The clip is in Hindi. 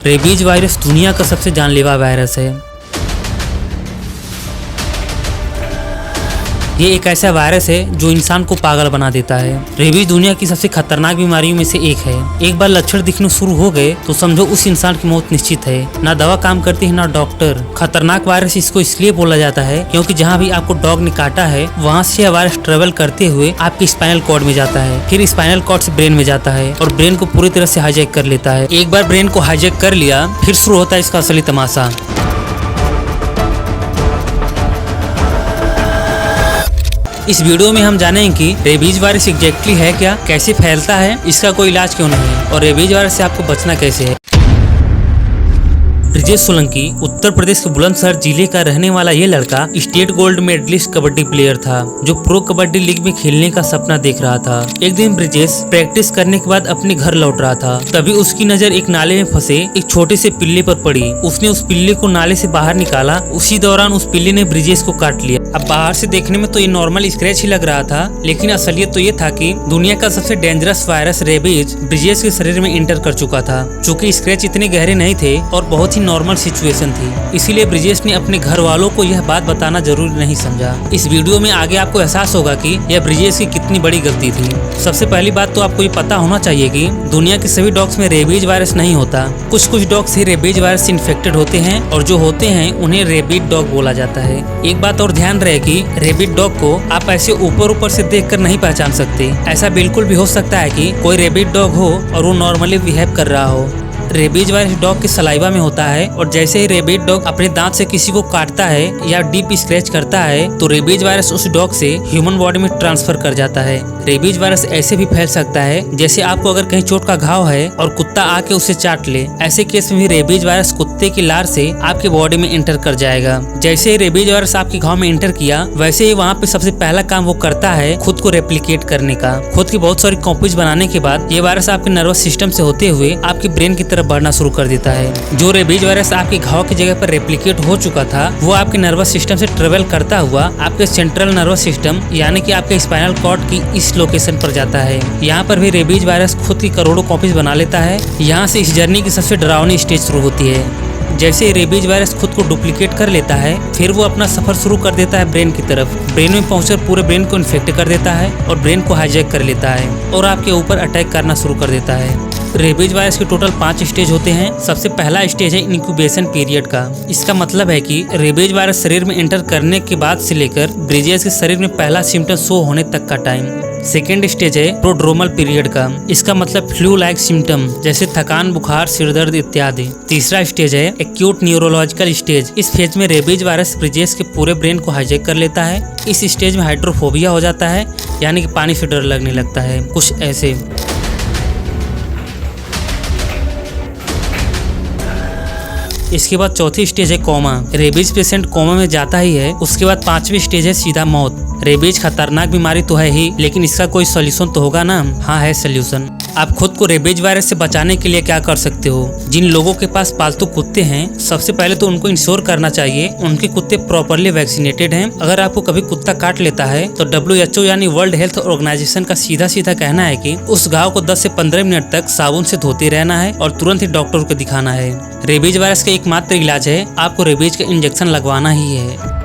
रेबीज वायरस दुनिया का सबसे जानलेवा वायरस है। ये एक ऐसा वायरस है जो इंसान को पागल बना देता है। रेबीज दुनिया की सबसे खतरनाक बीमारियों में से एक है। एक बार लक्षण दिखने शुरू हो गए तो समझो उस इंसान की मौत निश्चित है। ना दवा काम करती है ना डॉक्टर। खतरनाक वायरस इसको इसलिए बोला जाता है क्योंकि जहाँ भी आपको डॉग ने काटा है वहाँ से यह वायरस ट्रेवल करते हुए आपके स्पाइनल कॉर्ड में जाता है, फिर स्पाइनल कॉर्ड से ब्रेन में जाता है और ब्रेन को पूरी तरह से हाईजैक कर लेता है। एक बार ब्रेन को हाईजैक कर लिया फिर शुरू होता है इसका असली तमाशा। इस वीडियो में हम जानेंगे कि रेबीज वायरस एग्जैक्टली है क्या, कैसे फैलता है, इसका कोई इलाज क्यों नहीं है और रेबीज वायरस से आपको बचना कैसे है। ब्रिजेश सोलंकी उत्तर प्रदेश के बुलंदशहर जिले का रहने वाला ये लड़का state gold medalist kabaddi player था जो प्रो कबड्डी लीग में खेलने का सपना देख रहा था। एक दिन ब्रिजेश प्रैक्टिस करने के बाद अपने घर लौट रहा था, तभी उसकी नजर एक नाले में फंसे एक छोटे से पिल्ले पर पड़ी। उसने उस पिल्ले को नाले से बाहर निकाला। उसी दौरान उस पिल्ले ने ब्रिजेश को काट लिया। अब बाहर से देखने में तो ये नॉर्मल स्क्रैच ही लग रहा था, लेकिन असलियत तो ये था कि दुनिया का सबसे डेंजरस वायरस रेबीज ब्रिजेश के शरीर में एंटर कर चुका था। चूँकि स्क्रैच इतने गहरे नहीं थे और बहुत नॉर्मल सिचुएशन थी, इसीलिए ब्रिजेश ने अपने घर वालों को यह बात बताना जरूरी नहीं समझा। इस वीडियो में आगे आपको एहसास होगा कि यह ब्रिजेश की कितनी बड़ी गलती थी। सबसे पहली बात तो आपको ये पता होना चाहिए कि दुनिया के सभी डॉग्स में रेबीज वायरस नहीं होता। कुछ डॉग्स ही रेबीज वायरस से इन्फेक्टेड होते हैं और जो होते हैं उन्हें रेबीड डॉग बोला जाता है। एक बात और ध्यान रहे कि रेबीड डॉग को आप ऐसे ऊपर से देखकर नहीं पहचान सकते। ऐसा बिल्कुल भी हो सकता है कि कोई रेबीड डॉग हो और वो नॉर्मली बिहेव कर रहा हो। रेबीज वायरस डॉग के सलाइवा में होता है और जैसे ही रेबीज डॉग अपने दांत से किसी को काटता है या डीप स्क्रैच करता है तो रेबीज वायरस उस डॉग से ह्यूमन बॉडी में ट्रांसफर कर जाता है। रेबीज वायरस ऐसे भी फैल सकता है जैसे आपको अगर कहीं चोट का घाव है और कुत्ता आके उसे चाट ले, ऐसे केस में भी रेबीज वायरस कुत्ते की लार से आपके बॉडी में एंटर कर जाएगा। जैसे ही रेबीज वायरस आपके घाव में एंटर किया वैसे ही वहाँ पे सबसे पहला काम वो करता है खुद को रेप्लिकेट करने का। खुद की बहुत सारी कॉपीज बनाने के बाद ये वायरस आपके नर्वस सिस्टम से होते हुए आपके ब्रेन की तरफ बढ़ना शुरू कर देता है। जो रेबीज वायरस आपके घाव की जगह पर रेप्लिकेट हो चुका था वो आपके नर्वस सिस्टम से ट्रेवल करता हुआ आपके सेंट्रल नर्वस सिस्टम यानी कि आपके स्पाइनल कॉर्ड की इस लोकेशन पर जाता है। यहाँ पर भी रेबीज वायरस खुद की करोड़ों कॉपीज बना लेता है। यहाँ से इस जर्नी की सबसे डरावनी स्टेज शुरू होती है। जैसे ही रेबीज वायरस खुद को डुप्लीकेट कर लेता है फिर वो अपना सफर शुरू कर देता है ब्रेन की तरफ। ब्रेन में पहुंचकर पूरे ब्रेन को इन्फेक्ट कर देता है और ब्रेन को हाईजैक कर लेता है और आपके ऊपर अटैक करना शुरू कर देता है। रेबीज वायरस के टोटल 5 स्टेज होते हैं। सबसे पहला स्टेज है इंक्यूबेशन पीरियड का। इसका मतलब है कि रेबीज वायरस शरीर में एंटर करने के बाद से लेकर ब्रिजेश के शरीर में पहला सिम्टम शो होने तक का टाइम। सेकेंड स्टेज है प्रोड्रोमल पीरियड का। इसका मतलब फ्लू लाइक सिम्टम जैसे थकान, बुखार, सिरदर्द इत्यादि। तीसरा स्टेज है एक्यूट न्यूरोलॉजिकल स्टेज। इस फेज में रेबीज वायरस ब्रिजेश के पूरे ब्रेन को हाईजैक कर लेता है। इस स्टेज में हाइड्रोफोबिया हो जाता है यानी कि पानी से डर लगने लगता है, कुछ ऐसे। इसके बाद चौथी स्टेज है कोमा। रेबीज पेशेंट कोमा में जाता ही है। उसके बाद 5वीं स्टेज है सीधा मौत। रेबीज खतरनाक बीमारी तो है ही, लेकिन इसका कोई सॉल्यूशन तो होगा ना। हाँ है सॉल्यूशन। आप खुद को रेबीज वायरस से बचाने के लिए क्या कर सकते हो। जिन लोगों के पास पालतू कुत्ते हैं सबसे पहले तो उनको इंश्योर करना चाहिए उनके कुत्ते प्रॉपरली वैक्सीनेटेड हैं। अगर आपको कभी कुत्ता काट लेता है तो WHO यानी वर्ल्ड हेल्थ ऑर्गेनाइजेशन का सीधा कहना है कि उस घाव को 10 से 15 मिनट तक साबुन से धोते रहना है और तुरंत ही डॉक्टर को दिखाना है। रेबीज वायरस का एकमात्र इलाज है आपको रेबीज का इंजेक्शन लगवाना ही है।